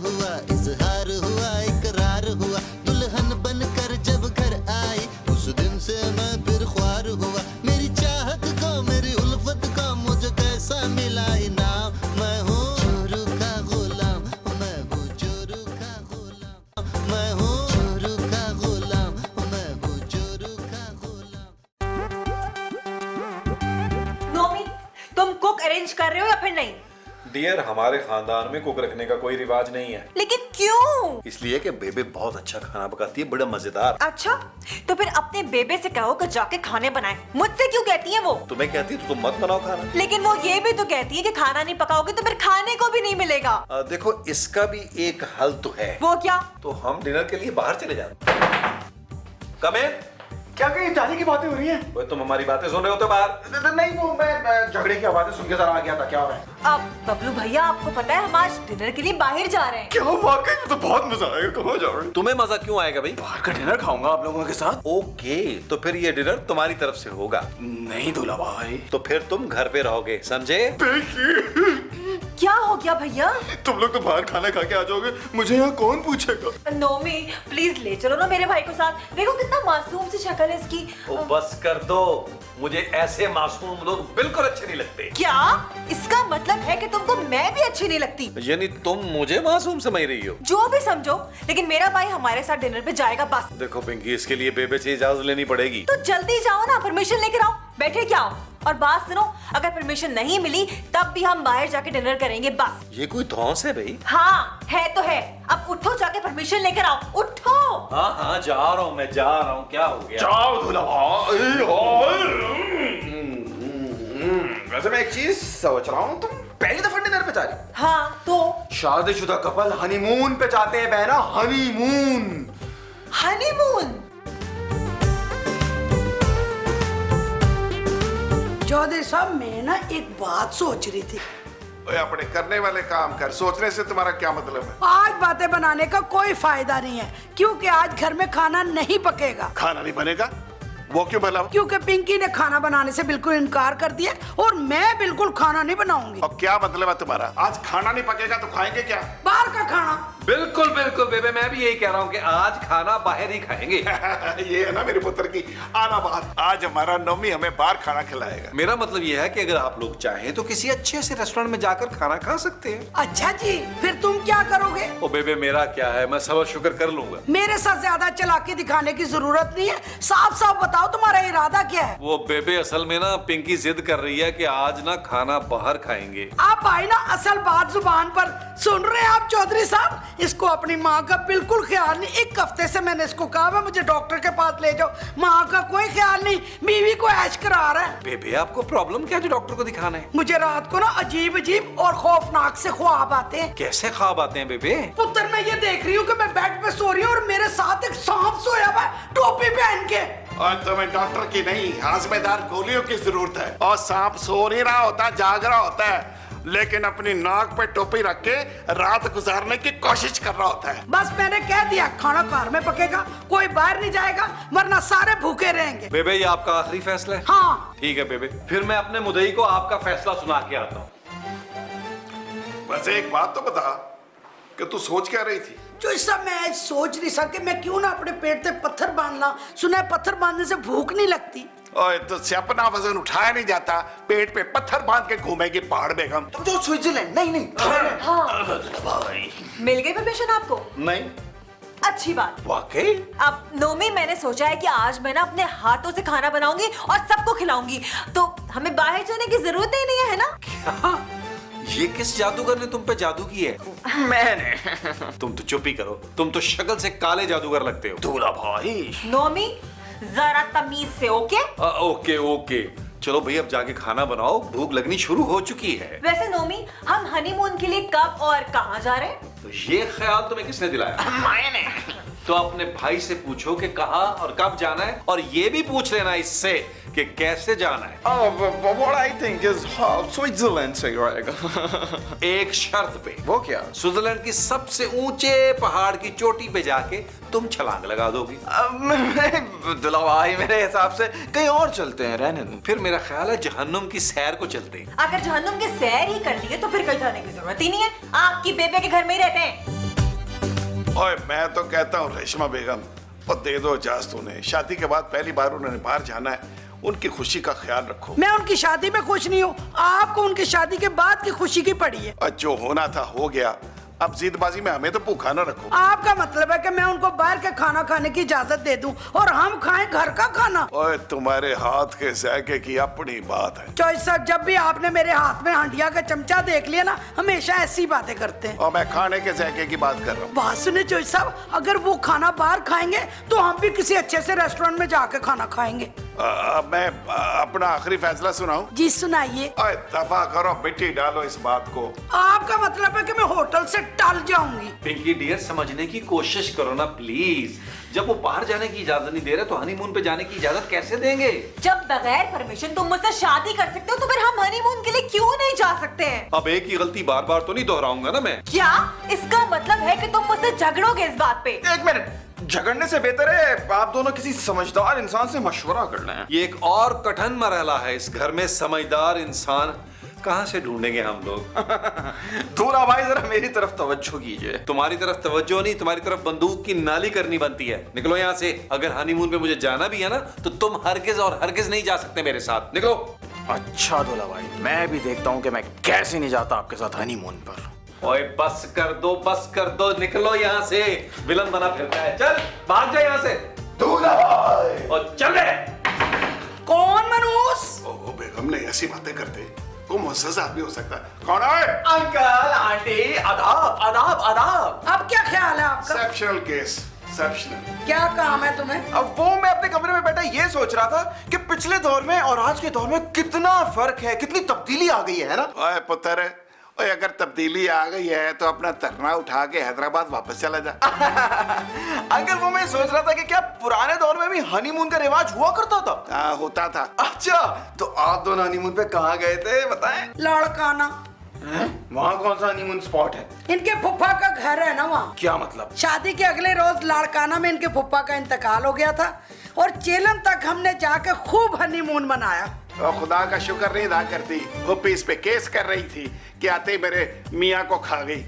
हुआ, इजहार हुआ, इकरार हुआ, दुल्हन बनकर जब घर आई उस दिन से मैं फिर ख्वार हुआ। मेरी चाहत को, मेरी उल्फत को मुझे कैसा मिला इनाम। मैं हूँ जोरू का गुलाम, मैं हूँ जोरू का गुलाम, मैं हूँ जोरू का गुलाम, मैं हूँ जोरू का गुलाम। नोमी, तुम कुक अरेंज कर रहे हो या फिर नहीं? डियर, हमारे खानदान में कुक रखने का कोई रिवाज नहीं है। लेकिन क्यों? इसलिए कि बेबे बहुत अच्छा खाना पकाती है, बड़ा मजेदार। अच्छा, तो फिर अपने बेबे से कहो कि जाके खाने बनाए। मुझसे क्यों कहती है वो? तुम्हें कहती है तो तुम मत बनाओ खाना। लेकिन वो ये भी तो कहती है कि खाना नहीं पकाओगे तो फिर खाने को भी नहीं मिलेगा। देखो, इसका भी एक हल तो है। वो क्या? तो हम डिनर के लिए बाहर चले जाते। कम इन। क्या कहीं जाने की बातें हो रही हैं? वो तुम हमारी बातें सुन रहे हो तो बाहर? नहीं, वो मैं झगड़े की आवाजें सुन के जरा आ गया था। क्या हो रहा है? अब बबलू भैया, आपको पता है हम आज डिनर के लिए बाहर जा रहे हैं। क्या वाकई में तो बहुत मजा आएगा। कहाँ जा रहे हैं? तुम्हें मजा क्यों आएगा भाई? बाहर का डिनर खाऊंगा आप लोगों के साथ। ओके, तो फिर ये डिनर तुम्हारी तरफ से होगा। नहीं दूल्हा भाई, तो फिर तुम घर पे रहोगे, समझे? क्या हो गया भैया? तुम लोग तो बाहर खाना खा के आ जाओगे, मुझे यहाँ कौन पूछेगा? नोमी, प्लीज ले चलो ना मेरे भाई को साथ। देखो कितना मासूम सी शक्ल है इसकी। ओ बस कर दो, मुझे ऐसे मासूम लोग बिल्कुल अच्छे नहीं लगते। क्या? इसका मतलब है कि तुमको मैं भी अच्छी नहीं लगती? यानी तुम मुझे मासूम समझ रही हो? जो भी समझो, लेकिन मेरा भाई हमारे साथ डिनर पे जाएगा बस। देखो पिंकी, इसके लिए बेबे से इजाजत लेनी पड़ेगी। तो जल्दी जाओ ना, परमिशन लेकर आओ। बैठे क्या हो? और बात सुनो, अगर परमिशन नहीं मिली तब भी हम बाहर जाके डिनर करेंगे बस। ये कोई धौंस है भाई? हाँ है तो है। अब उठो, जाके परमिशन लेकर आओ। उठो। हाँ हाँ, जा रहा हूँ, मैं जा रहा हूँ। क्या हो गया? जाओ दूल्हा भाई। वैसे मैं एक चीज सोच रहा हूँ, तुम पहली दफा डिनर पे जा रही हो? हाँ तो? शादीशुदा कपल हनीमून पे जाते हैं बहना, हनीमून। हनीमून? चौधरी साहब, मैं ना एक बात सोच रही थी। ओए, अपने करने वाले काम कर, सोचने से तुम्हारा क्या मतलब है? आज बातें बनाने का कोई फायदा नहीं है, क्योंकि आज घर में खाना नहीं पकेगा। खाना नहीं बनेगा? वो क्यों भला? क्योंकि पिंकी ने खाना बनाने से बिल्कुल इनकार कर दिया और मैं बिल्कुल खाना नहीं बनाऊंगी। और क्या मतलब है तुम्हारा? आज खाना नहीं पकेगा तो खाएंगे क्या? बाहर का खाना। बिल्कुल बिल्कुल बेबे, मैं भी यही कह रहा हूँ कि आज खाना बाहर ही खाएंगे। ये है ना मेरे पुत्र की आना बात। आज हमारा नौमी हमें बाहर खाना खिलाएगा। मेरा मतलब ये है कि अगर आप लोग चाहें तो किसी अच्छे से रेस्टोरेंट में जाकर खाना खा सकते हैं। अच्छा जी, फिर तुम क्या करोगे? ओ बेबे, मेरा क्या है, मैं सबर शुक्र कर लूंगा। मेरे साथ ज्यादा चालाकी दिखाने की जरूरत नहीं है। साफ साफ बताओ तुम्हारा इरादा क्या है? वो बेबे असल में ना पिंकी जिद कर रही है कि आज ना खाना बाहर खाएंगे। आप भाई ना असल बात जुबान पर सुन रहे हैं आप चौधरी साहब। इसको अपनी माँ का बिल्कुल ख्याल नहीं। एक हफ्ते से मैंने इसको कहा मुझे डॉक्टर के पास ले जाओ, माँ का कोई ख्याल नहीं, बीवी को ऐश करा रहा है। बेबे, आपको प्रॉब्लम क्या जो डॉक्टर को दिखाना है? मुझे रात को ना अजीब अजीब और खौफनाक से ख्वाब आते हैं। कैसे ख्वाब आते हैं बेबे? पुत्र, मैं ये देख रही हूँ कि मैं बेड पे सो रही हूँ और मेरे साथ एक सांप सोया हुआ है टोपी पहन के। और तुम्हें डॉक्टर की नहीं, हाजमेदार गोलियों की जरूरत है। और सांप सो नहीं रहा होता, जाग रहा होता है, लेकिन अपनी नाक पे टोपी रख के रात गुजारने की कोशिश कर रहा होता है। बस मैंने कह दिया, खाना घर में पकेगा, कोई बाहर नहीं जाएगा, वरना सारे भूखे रहेंगे। बेबे, ये आपका आखिरी फैसला है? हाँ। ठीक है बेबे, फिर मैं अपने मुदई को आपका फैसला सुना के आता हूँ। वैसे एक बात तो बता कि तू सोच क्या रही थी? जो इस सब मैं सोच नहीं सके, मैं क्यों ना अपने पेट से पत्थर बांधना। सुना है पत्थर बांधने से भूख नहीं लगती। ओए, तो से अपना वजन उठाया नहीं जाता, पेट पे पत्थर बांध के घूमेगी पहाड़ बेगम। तुम जो स्विट्जरलैंड। नहीं हाँ। मिल गई परमिशन आपको? नहीं। अच्छी बात। वाकई? अब नोमी, मैंने सोचा है कि आज मैं ना अपने हाथों से खाना बनाऊंगी और सबको खिलाऊंगी, तो हमें बाहर जाने की जरूरत ही नहीं है ना? क्या? ये किस जादूगर ने तुम पे जादू की है? मैंने। तुम तो चुप ही करो, तुम तो शक्ल से काले जादूगर लगते हो। दूल्हा भाई। नोमी, जरा तमीज से। ओके ओके ओके, चलो भाई अब जाके खाना बनाओ, भूख लगनी शुरू हो चुकी है। वैसे नोमी, हम हनीमून के लिए कब और कहाँ जा रहे हैं? तो ये ख्याल तुम्हें किसने दिलाया? मैंने। तो अपने भाई से पूछो कि कहाँ और कब जाना है, और ये भी पूछ लेना इससे कि कैसे जाना है। What I think is Switzerland सही रहेगा। एक शर्त पे। वो क्या? स्विट्जरलैंड की सबसे ऊंचे पहाड़ की चोटी पे जाके तुम छलांग लगा दोगी। दूल्हा भाई, मेरे हिसाब से कहीं और चलते हैं, रहने दो। फिर मेरा ख्याल है जहन्नुम की सैर को चलते हैं। अगर जहन्नुम की सैर ही कर ली है तो फिर कहीं जाने की जरूरत ही नहीं है, आपकी बेबे के घर में ही रहते हैं। ओए मैं तो कहता हूँ रेशमा बेगम, और दे दो इजाजत उन्हें। शादी के बाद पहली बार उन्होंने बाहर जाना है, उनकी खुशी का ख्याल रखो। मैं उनकी शादी में खुश नहीं हूँ, आपको उनकी शादी के बाद की खुशी की पड़ी है। और जो होना था हो गया, अब जिदबाजी में हमें तो भूखा न रखो। आपका मतलब है कि मैं उनको बाहर के खाना खाने की इजाजत दे दूं और हम खाएं घर का खाना? ओए तुम्हारे हाथ के जायके की अपनी बात है। चौधरी साहब, जब भी आपने मेरे हाथ में हंडिया का चमचा देख लिया ना, हमेशा ऐसी बातें करते हैं। और मैं खाने के जायके की बात कर रहा हूँ। बात सुने चौधरी साहब, अगर वो खाना बाहर खाएंगे तो हम भी किसी अच्छे से रेस्टोरेंट में जाके खाना खाएंगे। मैं अपना आखिरी फैसला सुनाऊं? जी सुनाइए। ओए दफा करो, मिट्टी डालो इस बात को। आपका मतलब है कि मैं होटल से टल जाऊंगी? पिंकी डियर, समझने की कोशिश करो ना प्लीज। जब वो बाहर जाने की इजाजत नहीं दे रहे तो हनीमून पे जाने की इजाजत कैसे देंगे? जब बगैर परमिशन तुम मुझसे शादी कर सकते हो तो फिर हम हनीमून के लिए क्यों नहीं जा सकते हैं? अब एक ही गलती बार बार तो नहीं दोहराऊंगा ना मैं। क्या इसका मतलब है कि तुम मुझसे झगड़ोगे इस बात पे? एक मिनट, झगड़ने से बेहतर है आप दोनों किसी समझदार इंसान से मशवरा कर लें। ये एक और कठिन मरहला है इस घर में। समझदार इंसान कहाँ से ढूंढेंगे हम लोग? दूल्हा भाई जरा मेरी तरफ तवज्जो कीजिए। तुम्हारी तरफ तवज्जो नहीं, तुम्हारी तरफ बंदूक की नाली करनी बनती है। निकलो यहाँ से। अगर हनीमून पे मुझे जाना भी है ना तो तुम हरगिज और हरगिज नहीं जा सकते मेरे साथ। निकलो। अच्छा दूल्हा भाई, मैं भी देखता हूँ कि मैं कैसे नहीं जाता आपके साथ हनीमून पर। ओए बस कर दो, बस कर दो। निकलो यहाँ से। विलन बना फिरता है। चल भाग जा यहाँ से। दूल्हा भाई। और चले। कौन मनूस? ओ बेगम ने ऐसी बातें करते, वो मुअज़्ज़ज़ आदमी हो सकता है। कौन है? अंकल आंटी, आदाब आदाब आदाब। अब क्या ख्याल है आपका? Exceptional case, exceptional. क्या काम है तुम्हें? अब वो मैं अपने कमरे में बैठा ये सोच रहा था कि पिछले दौर में और आज के दौर में कितना फर्क है, कितनी तब्दीली आ गई है ना। ओए पुत्र, ओए अगर तब्दीली आ गई है तो अपना धरना उठा के हैदराबाद वापस चला जा। अंकल वो मैं सोच रहा था कि क्या पुराने दौर में भी हनीमून का रिवाज हुआ करता था? हाँ होता था। अच्छा, तो आप दोनों हनीमून पे कहाँ गए थे बताएं? लाड़काना। वहाँ कौन सा हनीमून स्पॉट है? इनके फुफ्फा का घर है ना वहाँ। क्या मतलब? शादी के अगले रोज लाड़काना में इनके फुफ्फा का इंतकाल हो गया था और चेलन तक हमने जाके खूब हनीमून मनाया। और खुदा का शुक्र नहीं अदा करती, हुप्पी इस पे केस कर रही थी कि आते ही मेरे मियाँ को खा गई।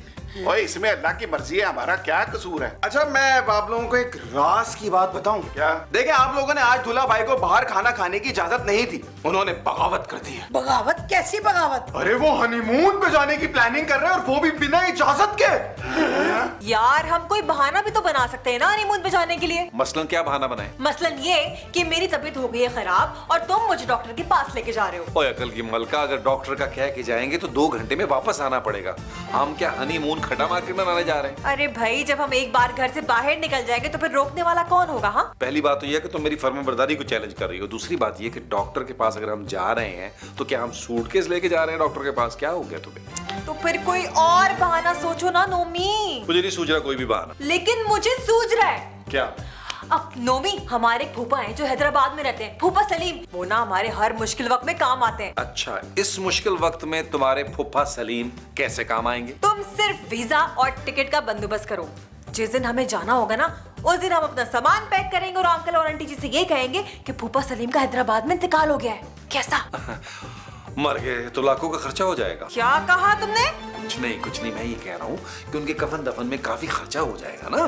और इसमें अल्लाह की मर्जी है, हमारा क्या कसूर है? अच्छा मैं आप लोगों को एक राज की बात बताऊं? क्या? देखिए आप लोगों ने आज दूल्हा भाई को बाहर खाना खाने की इजाजत नहीं थी, उन्होंने बगावत कर दी है। बगावत? कैसी बगावत? अरे वो हनीमून पे जाने की प्लानिंग कर रहे हैं और वो भी बिना इजाजत के। यार हम कोई बहाना भी तो बना सकते हैं ना हनीमून पे जाने के लिए। मसलन क्या बहाना बनाए? मसलन ये कि मेरी तबीयत हो गई है खराब और तुम मुझे डॉक्टर के पास लेके जा रहे हो। ओए अकल की मलका, अगर डॉक्टर का कह के जाएंगे तो 2 घंटे में वापस आना पड़ेगा। हम क्या हनीमून खड्डा मार्केट में जा रहे हैं? अरे भाई, जब हम एक बार घर से बाहर निकल जाएंगे तो फिर रोकने वाला कौन होगा? हाँ, पहली बात तो यह कि तुम मेरी फर्माबरदारी को चैलेंज कर रही हो। दूसरी बात यह कि डॉक्टर के पास अगर हम जा रहे हैं तो क्या हम सूटकेस लेके जा रहे हैं डॉक्टर के पास? क्या हो गया तुम्हें? तो फिर कोई और बहाना सोचो ना नोमी। मुझे नहीं सूझ रहा कोई भी बहाना। लेकिन मुझे सूझ रहा है। क्या? अब नोमी, हमारे एक फूफा हैं जो हैदराबाद में रहते हैं, फूफा सलीम। वो ना हमारे हर मुश्किल वक्त में काम आते हैं। अच्छा, इस मुश्किल वक्त में तुम्हारे फूफा सलीम कैसे काम आएंगे? तुम सिर्फ वीजा और टिकट का बंदोबस्त करो। जिस दिन हमें जाना होगा ना उस दिन हम अपना सामान पैक करेंगे और अंकल और आंटी जी से ये कहेंगे कि फूफा सलीम का हैदराबाद में इंतकाल हो गया है। कैसा? मर गए तो लाखों का खर्चा हो जाएगा। क्या कहा तुमने? कुछ नहीं, मैं ये कह रहा हूँ कि उनके कफन दफन में काफी खर्चा हो जाएगा ना।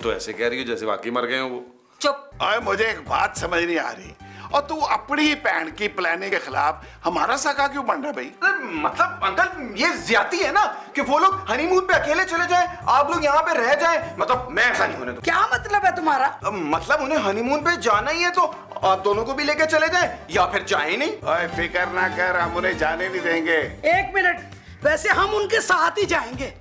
तो ऐसे कह रही हो जैसे वाकई मर गए हो वो। चुप। ओए मुझे एक बात समझ नहीं आ रही, और तू अपनी ही बहन की प्लानिंग के खिलाफ हमारा सगा क्यों बन रहा है भाई? मतलब अंकल ये ज्यादती है ना कि वो लोग हनीमून पे अकेले चले जाएं, आप लोग यहाँ पे रह जाएं। मतलब मैं ऐसा नहीं होने दूंगा। क्या मतलब है तुम्हारा? मतलब उन्हें हनीमून पे जाना ही है तो आप दोनों को भी लेके चले जाएं या फिर जाए नहीं। ओए फिक्र ना कर, हम उन्हें जाने नहीं देंगे। एक मिनट, वैसे हम उनके साथ ही जाएंगे।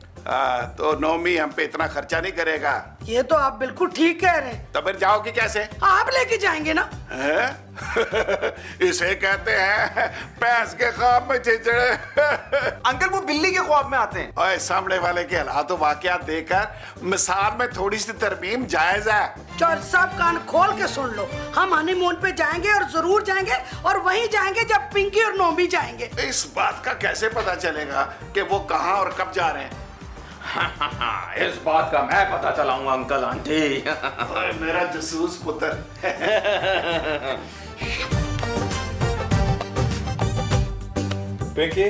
तो नोमी हम पे इतना खर्चा नहीं करेगा। ये तो आप बिल्कुल ठीक कह रहे हैं। तो फिर जाओगे कैसे? आप लेके जाएंगे ना। इसे कहते हैं भैंस के ख्वाब में चिचड़े। अंकल वो बिल्ली के ख्वाब में आते हैं। ओए सामने वाले के हालात वाकयात देखकर मिसाल में थोड़ी सी तरमीम जायज है। चौधरी साहब कान खोल के सुन लो, हम हनीमून पे जाएंगे और जरूर जाएंगे, और वहीं जाएंगे जब पिंकी और नोमी जाएंगे। इस बात का कैसे पता चलेगा कि वो कहाँ और कब जा रहे हैं? इस बात का मैं पता चलाऊंगा अंकल आंटी। मेरा जसूस पुत्र। पिंकी,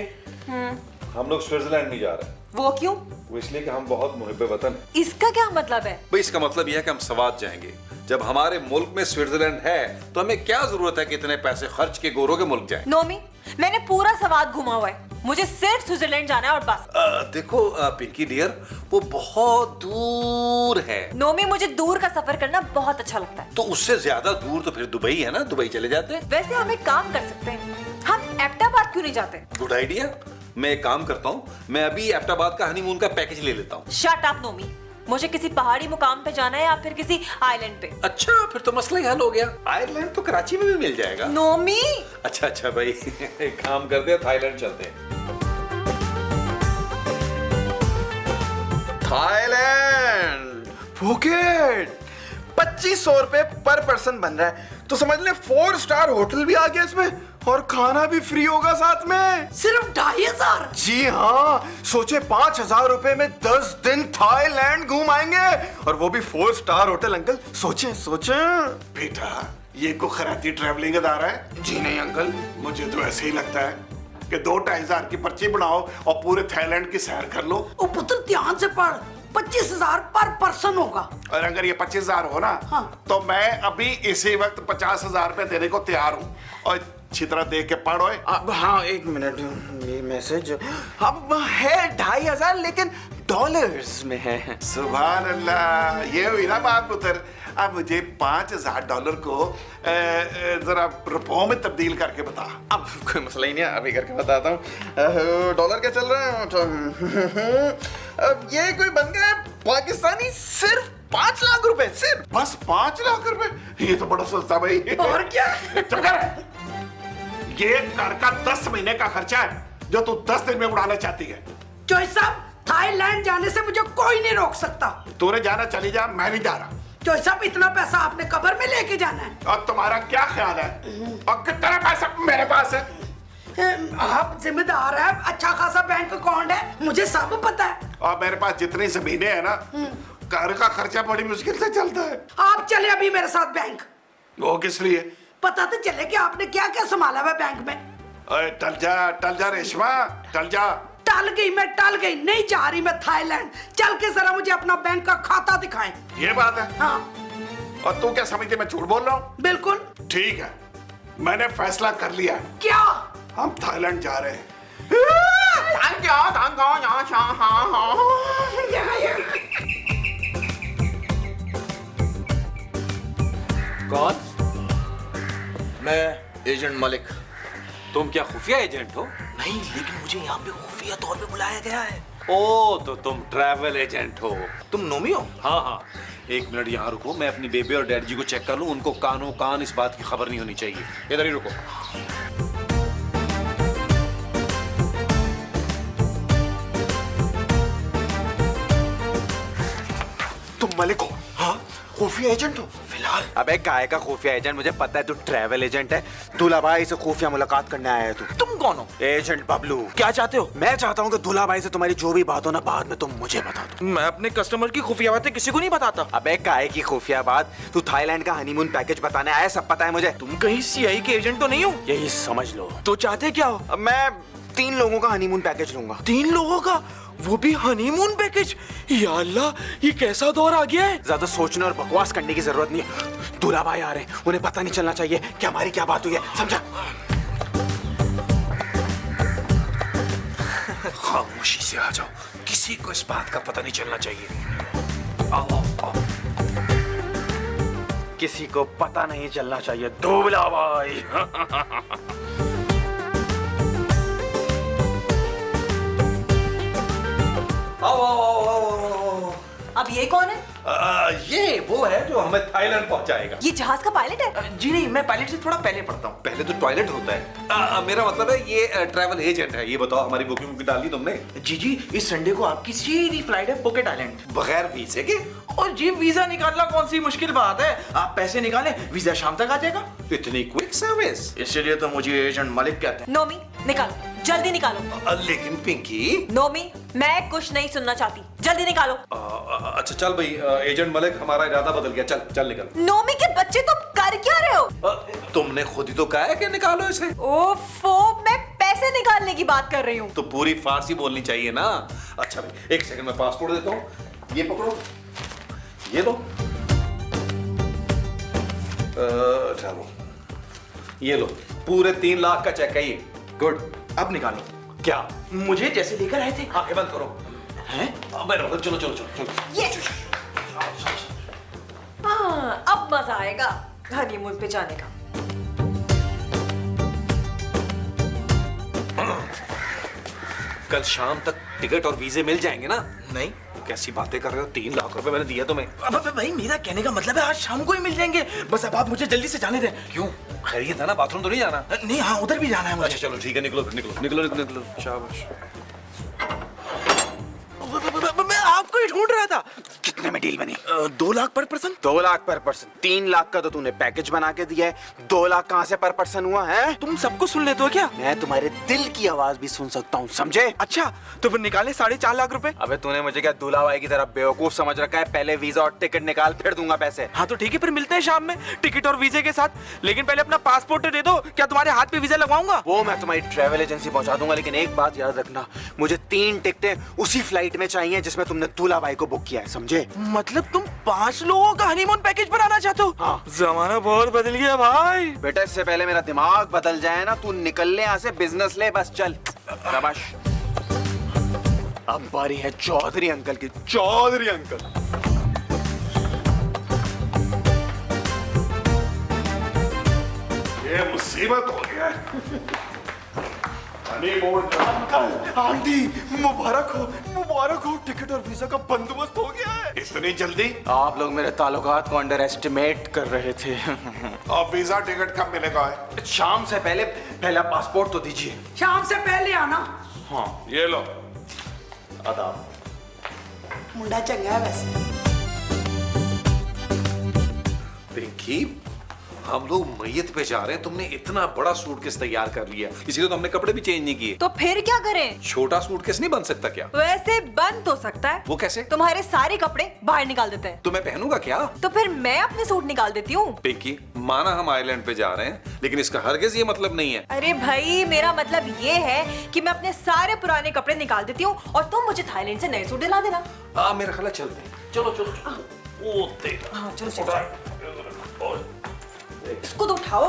हम लोग स्विट्जरलैंड नहीं जा रहे। वो क्यों? वो इसलिए कि हम बहुत मुहिब्बे वतन हैं। इसका क्या मतलब है? भाई इसका मतलब यह है कि हम सवाद जाएंगे। जब हमारे मुल्क में स्विट्जरलैंड है तो हमें क्या जरूरत है कि इतने पैसे खर्च के गोरों के मुल्क जाएं? नोमी, मैंने पूरा सवाद घुमा हुआ है, मुझे सिर्फ स्विट्जरलैंड जाना है और बस। देखो पिंकी डियर, वो बहुत दूर है। नोमी, मुझे दूर का सफर करना बहुत अच्छा लगता है। तो उससे ज्यादा दूर तो फिर दुबई है ना, दुबई चले जाते हैं। वैसे हम एक काम कर सकते हैं, हम एबटाबाद क्यों नहीं जाते? Good idea. मैं एक काम करता हूँ, मैं अभी एबटाबाद का हनीमून का पैकेज ले लेता हूँ। शट अप नोमी, मुझे किसी पहाड़ी मुकाम पे जाना है या फिर किसी आइलैंड पे। अच्छा, फिर तो मसला ही हल हो गया। आयरलैंड तो कराची में भी मिल जाएगा। नोमी, अच्छा भाई एक काम करते हैं, थाईलैंड चलते हैं। थाईलैंड फुकेट 2500 रुपए पर पर्सन बन रहा है, तो समझ ले 4 स्टार होटल भी आ गया इसमें और खाना भी फ्री होगा साथ में। सिर्फ 2500? जी हाँ, सोचे 5000 रुपए में 10 दिन थाईलैंड घूम आएंगे और वो भी 4 स्टार होटल। अंकल सोचे सोचे। बेटा, ये को खराती ट्रैवलिंग अदारा है? जी नहीं अंकल, मुझे तो ऐसे ही लगता है कि 2-2.5 की पर्ची बनाओ और पूरे थाईलैंड की सैर कर लो। ओ पुत्र ध्यान से पढ़, 25,000 पर पर्सन होगा। और अगर ये 25,000 हो ना, हाँ। तो मैं अभी इसी वक्त 50,000 रुपए देने को तैयार हूँ। और अच्छी तरह देख के पढ़ो। अब हाँ, एक मिनट, ये मैसेज अब है 2,500 लेकिन डॉलर्स में है। सुभान अल्लाह, ये हुई ना बात पुत्र। अब मुझे $5,000 को जरा रुपयों में तब्दील करके बता। अब कोई मसला ही नहीं है, अभी करके बताता हूँ। डॉलर क्या चल रहा है? अब ये कोई बन गया पाकिस्तानी सिर्फ 5 लाख रुपए सिर्फ। बस 5 लाख रुपए? ये तो बड़ा सस्ता भाई। और क्या? चुप कर। ये घर का 10 महीने का खर्चा है जो तू 10 दिन में उड़ाना चाहती है। चोई साहब, थाईलैंड जाने से मुझे कोई नहीं रोक सकता। तूने जाना चली जा, मैं नहीं जा रहा। चोई साहब, इतना पैसा आपने कब्र में लेके जाना है? और तुम्हारा क्या ख्याल है? और कितना पैसा मेरे पास है? आप जिम्मेदार हैं, अच्छा खासा बैंक अकाउंट है, मुझे सब पता है। और मेरे पास जितनी जमीनें हैं ना, घर का खर्चा बड़ी मुश्किल से चलता है। आप चले अभी मेरे साथ बैंक। वो किस लिए? पता तो चले कि आपने क्या क्या संभाला हुआ बैंक में। अरे टल जा रेशमा, टल जा। टल गई, नहीं जा रही मैं थाईलैंड। चल के जरा मुझे अपना बैंक का खाता दिखाएं। ये बात है? हाँ। और तू क्या समझती मैं झूठ बोल रहा हूँ? बिल्कुल। ठीक है, मैंने फैसला कर लिया है। क्या? हम थाईलैंड जा रहे हैं। कौन? मैं एजेंट मलिक। तुम क्या खुफिया एजेंट हो? नहीं, लेकिन मुझे यहाँ पे खुफिया तौर पे बुलाया गया है। ओ, तो तुम ट्रैवल एजेंट हो। तुम नोमी हो? हाँ, एक मिनट यहाँ रुको, मैं अपनी बेबी और डैडी जी को चेक कर लूँ। उनको कानों कान इस बात की खबर नहीं होनी चाहिए। इधर ही रुको। तुम मलिक हो? हाँ, खुफिया एजेंट हो? फिलहाल। अबे गाय का खुफिया एजेंट, मुझे पता है तू ट्रैवल एजेंट है। दूल्हा भाई से खुफिया मुलाकात करने आया है तू। तुम कौन हो? एजेंट बबलू। क्या चाहते हो? मैं चाहता हूँ कि दूल्हा भाई से तुम्हारी जो भी बात हो ना, बाद में तुम मुझे बता दो। मैं अपने कस्टमर की खुफिया बातें किसी को नहीं बताता। अबे गाय की खुफिया बात, तू थाईलैंड का हनीमून पैकेज बताने आया, सब पता है मुझे। तुम कहीं सीआई के एजेंट तो नहीं हो? यही समझ लो। तो चाहते क्या हो? अब मैं 3 लोगों का हनीमून पैकेज लूंगा। 3 लोगों का? वो भी हनीमून पैकेज? या अल्लाह, ये कैसा दौर आ गया है? ज्यादा सोचने और बकवास करने की जरूरत नहीं है। दूल्हा भाई आ रहे हैं, उन्हें पता नहीं चलना चाहिए कि हमारी क्या बात हुई है, समझा? खामोशी से आ जाओ, किसी को इस बात का पता नहीं चलना चाहिए। आओ। किसी को पता नहीं चलना चाहिए, दूल्हा भाई। आओ। अब ये कौन है? ये वो है जो हमें थाईलैंड पहुंचाएगा। ये जहाज का पायलट है? जी नहीं, मैं पायलट से थोड़ा पहले पढ़ता हूँ। पहले तो टॉयलेट होता है। मेरा मतलब है ये ट्रैवल एजेंट है। ये बताओ, हमारी बुकिंग डाली तुमने? जी, इस संडे को आपकी सीधी फ्लाइट है पुकेट आइलैंड। बगैर वीजे के? और जी, वीजा निकालना कौन सी मुश्किल बात है? आप पैसे निकालें, वीजा शाम तक आ जाएगा। इतनी क्विक सर्विस? इसीलिए तो मुझे एजेंट मलिक कहते हैं। नोमी, निकालो, जल्दी निकालो। लेकिन पिंकी। नोमी, मैं कुछ नहीं सुनना चाहती, जल्दी निकालो। अच्छा चल भाई, एजेंट मलिक, हमारा इरादा बदल गया। चल निकल। नोमी के बच्चे, तुम कर क्या रहे हो? तुमने खुद ही तो कहा है कि निकालो इसे। ओफो, मैं पैसे निकालने की बात कर रही हूँ। तो पूरी फारसी बोलनी चाहिए ना। अच्छा भाई, एक सेकंड में पासपोर्ट देता हूँ। ये पकड़ो, ये लो। चलो, ये लो, पूरे 3 लाख का चेक है ये। गुड, अब निकालो। क्या? मुझे जैसे लेकर आए थे। आंखें बंद करो। हैं? अबे रुको, चलो चलो चलो चलो। यस। हाँ, अब मजा आएगा हनीमून पे जाने का। कल शाम तक टिकट और वीजे मिल जाएंगे ना? नहीं। कैसी बातें कर रहे हो? 3 लाख रुपए मैंने दिया तुम्हें। अब भाई मेरा कहने का मतलब है आज शाम को ही मिल जाएंगे, बस अब आप मुझे जल्दी से जाने दें। क्यों? खैरियत है ना? बाथरूम तो नहीं जाना? नहीं, हाँ उधर भी जाना है मुझे। अच्छा चलो ठीक है, निकलो निकलो निकलो निकलो निकलो। शाबाश। मैं आपको ही ढूंढ रहा था। कितने में डील बनी? 2 लाख पर पर्सन। 2 लाख पर पर्सन। 3 लाख का तो तूने पैकेज बना के दिया है, 2 लाख कहाँ से पर पर्सन हुआ है? तुम सबको सुन लेते हो क्या? मैं तुम्हारे दिल की आवाज भी सुन सकता हूँ, समझे? अच्छा, तो फिर निकाले 4.5 लाख रुपए। अबे तूने मुझे क्या दूल्हा भाई की तरह बेवकूफ समझ रखा है? पहले वीजा और टिकट निकाल, फिर दूंगा पैसे। हाँ तो ठीक है, फिर मिलते हैं शाम में टिकट और वीजे के साथ। लेकिन पहले अपना पासपोर्ट दे दो। क्या तुम्हारे हाथ पे वीजा लगवाऊंगा? वो मैं तुम्हारी ट्रैवल एजेंसी पहुंचा दूंगा, लेकिन एक बात याद रखना, मुझे 3 टिकटें उसी फ्लाइट में चाहिए जिसमें तुमने दूल्हा भाई को बुक किया है, समझे? मतलब तुम 5 लोगों का हनीमून पैकेज बनाना चाहते हो? हाँ। जमाना बहुत बदल गया भाई। बेटा इससे पहले मेरा दिमाग बदल जाए ना, तू निकल ले यहाँ से, बिजनेस ले बस, चल। शाबाश। अब बारी है चौधरी अंकल की। चौधरी अंकल, ये मुसीबत हो गया है। हनीमून अंकल आंटी मुबारक हो, टिकट और वीजा का बंदोबस्त हो गया है। इतनी जल्दी? आप लोग मेरे ताल्लुकात को अंडर एस्टिमेट कर रहे थे। और वीजा टिकट कब मिलेगा है? शाम से पहले पहला पासपोर्ट तो दीजिए। शाम से पहले आना। हाँ, ये लो। आदाब। मुंडा चंगा है वैसे। पिंकी, हम लोग मैयत पे जा रहे हैं, तुमने इतना बड़ा सूटकेस तैयार कर लिया, इसीलिए तो हमने कपड़े भी चेंज नहीं किए। तो फिर क्या करें? छोटा सूटकेस नहीं बन सकता क्या? वैसे बन तो सकता है। वो कैसे? तुम्हारे सारे कपड़े बाहर निकाल देते हैं। तो मैं पहनूंगा क्या? तो फिर मैं अपने सूट निकाल देती हूँ। पिंकी, माना हम आइलैंड पे जा रहे हैं, लेकिन इसका हरगिज ये मतलब नहीं है। अरे भाई, मेरा मतलब ये है कि मैं अपने सारे पुराने कपड़े निकाल देती हूँ और तुम मुझे थाईलैंड से नए सूट दिला देना। मेरा ख्याल है चलते हैं। चलो चलो चलो। ओ तेरा। हाँ चलो चलो। इसको तो उठाओ।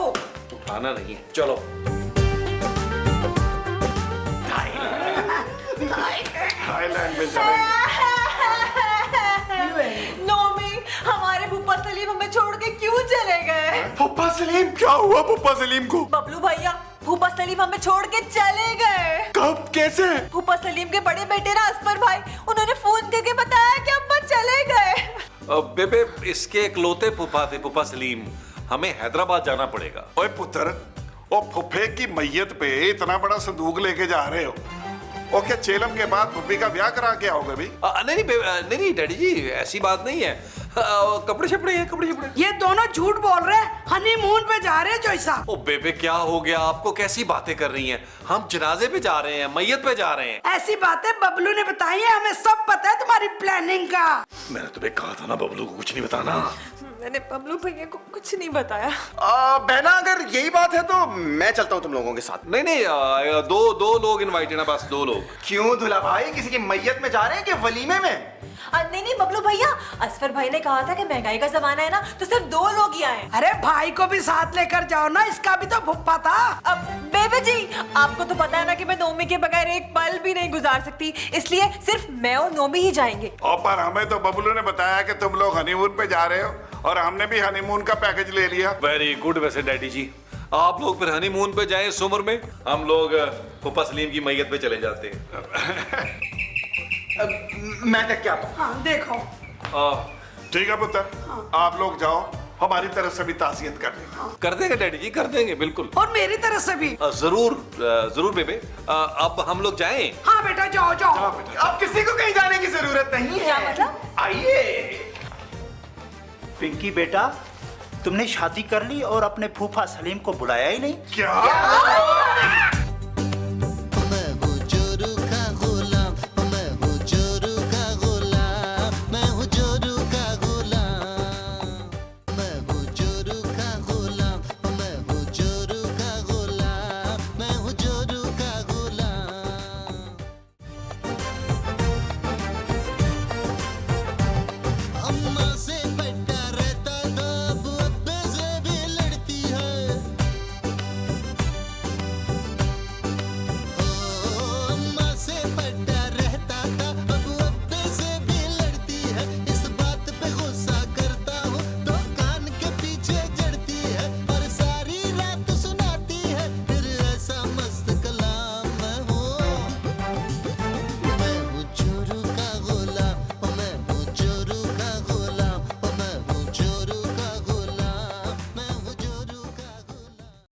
उठाना नहीं है, चलो। थाईलैंड में जाएंगे। नोमी, हमारे फूफा सलीम हमें छोड़ के क्यों चले गए? फूफा सलीम? क्या हुआ फूफा सलीम को? बबलू भैया, फूफा सलीम हमें छोड़ के चले गए। कब, कैसे? फूफा सलीम के बड़े बेटे ना असफर भाई, उन्होंने फोन करके बताया कि अब्बा चले गए। बेबे, इसके इकलौते फूफा थे फूफा सलीम, हमें हैदराबाद जाना पड़ेगा। ओए पुत्र, ओ फुफे की मैयत पे इतना बड़ा संदूक लेके जा रहे हो? ओ क्या चेलम के बाद फुफी का ब्याह करा के आओगे भी? नहीं डैडी जी, ऐसी बात नहीं है। कपड़े छपड़े हैं, कपड़े छपड़े। ये दोनों झूठ बोल रहे हैं। हनीमून पे जा रहे हैं जोई साहब। ओ बेबे, क्या हो गया आपको? कैसी बातें कर रही हैं? हम जनाजे पे जा रहे हैं, मैयत पे जा रहे हैं। ऐसी बातें बबलू ने बताई है, हमें सब पता है तुम्हारी प्लानिंग का। मैंने तुम्हें कहा था ना बबलू को कुछ नहीं बताना। मैंने बबलू भैया को कुछ नहीं बताया। बहना, अगर यही बात है तो मैं चलता हूँ तुम लोगों के साथ। नहीं, दो लोग इनवाइटेड है, बस 2 लोग। क्यों दूल्हा भाई, किसी की मैयत में जा रहे हैं कि वलीमे में? नहीं बबलू भैया, असफर भाई ने कहा था कि महंगाई का जमाना है ना, तो सिर्फ 2 लोग ही आए। अरे भाई को भी साथ लेकर जाओ ना, इसका भी तो फुफ्फा था। अब बेबे जी, आपको तो पता है ना कि मैं नोमी के बगैर एक पल भी नहीं गुजार सकती, इसलिए सिर्फ मैं और नोमी ही जाएंगे। और पर हमें तो बबलू ने बताया कि तुम लोग हनीमून पे जा रहे हो, और हमने भी हनीमून का पैकेज ले लिया। Very good. वैसे डैडी जी, आप लोग फिर हनीमून पे जाएं इस उम्र में, हम लोग फूफा सलीम की मैयत पे चले जाते हैं। मैं तक क्या? हाँ देखो। ठीक है पुत्र, आप लोग जाओ, हमारी तरफ से भी ताज़ियत कर देना। कर देंगे डैडी जी, कर देंगे बिल्कुल। और मेरी तरफ से भी। जरूर बेबे। अब हम लोग जाएं? हाँ बेटा, जाओ जाओ। अब किसी को कहीं जाने की जरूरत नहीं है। क्या मतलब? आइए। पिंकी बेटा, तुमने शादी कर ली और अपने फूफा सलीम को बुलाया ही नहीं। क्या?